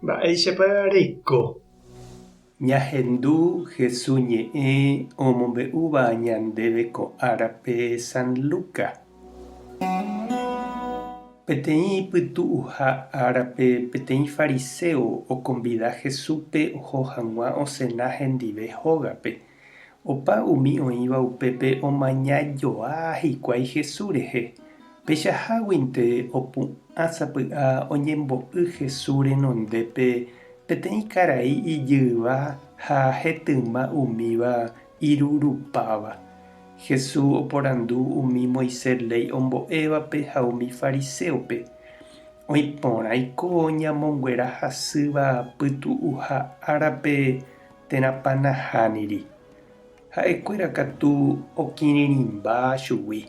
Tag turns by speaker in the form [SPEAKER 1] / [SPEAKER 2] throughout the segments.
[SPEAKER 1] Mba'éichapa reiko.
[SPEAKER 2] Ñahendu Jesús ñe'ẽ omombe'úva ñandéve ko árape San Luka. Peteĩ pytu'uha árape peteĩ fariseo okombida Jesúspe oho hag̃ua osẽna hendive hógape. Opa umi oĩva upépe omañajoa hikuái Jesús rehe. Péichaháguinte opu'ãsapy'a oñembo'y Jesús renondépe peteĩ karai ijyva ha hetýma umíva irurupáva. Jesús oporandu umi Moisés ley ombo'évape ha umi fariseope. Oiporãiko ñamonguera hasýva pytu'uha árape térãpa nahániri. Ha'ekuéra katu okirirĩmba chugui.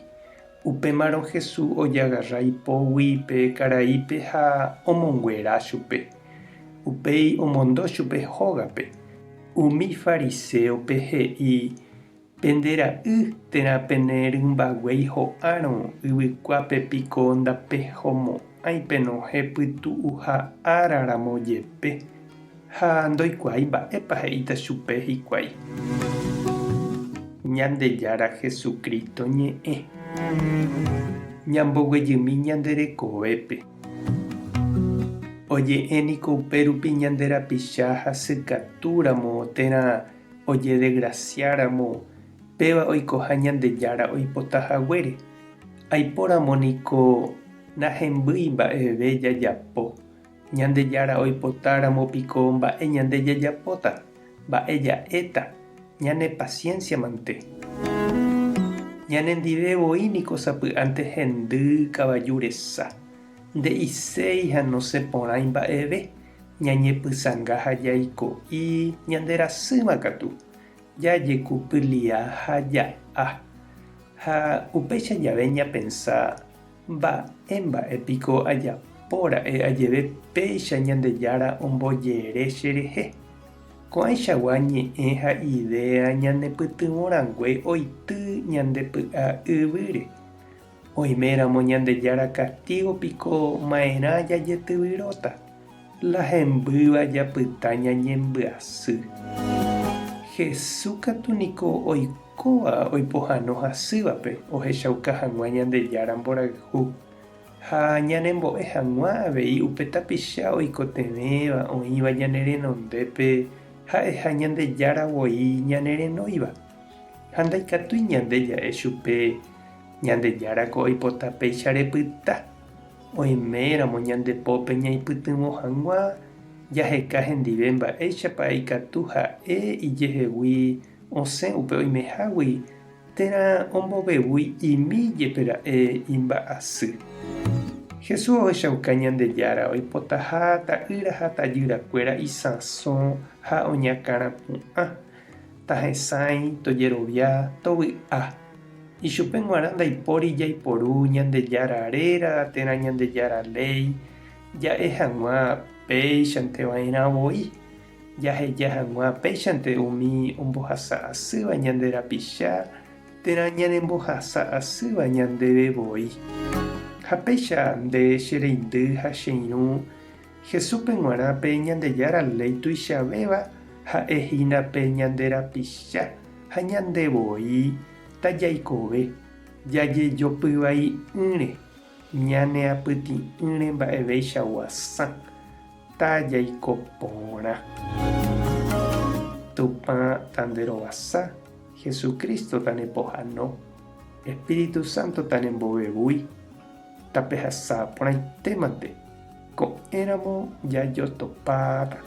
[SPEAKER 2] Upémarõ Jesús ojagarra ipógui pe karaípe ha omonguera chupe. Upéi omondo chupe hógape. Umi fariseope he'i pendera'y térã pene rymbaguéi ho'árõ yvykuápepiko ndapehomo'ãi hepytu'uha áraramo jepe. Ha ndoikuaái mba'épa he'íta chupe hikuái. Ñandejára Jesucristo ñe'ẽ. Ñamboguejymi ñande rekovépe. Oje'ẽniko upérupi ñande rapicha hasykatúramo térã ojedegraciáramo péva oikoha Ñandejára oipotahaguére. Aiporamóniko nahembýi mba'eve jajapo. Ñandejára oipotáramo-piko mba'e ñande jajapóta, mba'e ja'éta, ñane paciencia-mante. Ñanendivevoíniko sapy'ánte hendy kavaju resa. Nde'iséi ha nosẽporãi mba'eve. Ñañepysãnga ha jaiko'i ñanderasýma katu. Jajekupylia ha ja'a. Ha upéicha jave ñapensá mba'épiko ajapóra'e ajeve péicha Ñandejára ombojere cherehe. Ko'ẽchagua ñe'ẽ ha idea ñandepytyvõrangue oity ñandepy'a yvýre. Oiméramo Ñandejára castigopiko ma'erã jajetyvyróta. Lahembýva japyta ñañembyasy. Jesús katuniko oikóva oipohãno hasývape ohechauka hag̃ua Ñandejára mborayhu. Ha ñanembo'e hag̃ua avei upe tapicha oikotevẽva oĩva ñane renondépe ha'eha Ñandejáravoi ñanerenóiva. Ha ndaikatúi ñande ja'e chupe Ñandejárako oipota péicha repyta. Oiméramo ñandepópe ñaipytyvõ hag̃ua jaheka hendive mba'éichapa ikatu ha'e ijehegui osẽ upe oimehágui térã ombovevúi imíjepera'e imba'asy. Jesús ohechauka Ñandejára oipotaha ta'ýra ha tajyrakuéra isãso ha oñakãrapu'ã. Tahesãi, tojerovia, tovy'a. Ichupe g̃uarã ndaipóri jaiporu Ñandejáraréra térã Ñandejára ley ja'e hag̃ua péichanteva'erã voi. Jaheja hag̃ua péichante umi ombohasa asýva ñande rapicha térã ñanembohasa asýva ñandeve voi. Ha péicha nde chereindy ha cheirũ Jesúspe g̃uarã pe Ñandejára ley tuichavéva ha'ehína pe ñande rapicha ha ñande voi tajaikove jajejopyvai'ỹre ñaneapytĩ'ỹre mba'evéichagua sã tajaikopórã. Tupã tanderovasa, Jesucristo tanepohãno, Espíritu Santo tanembovevúi, tapehasáporãitémante, ko'ẽramo jajotopáta.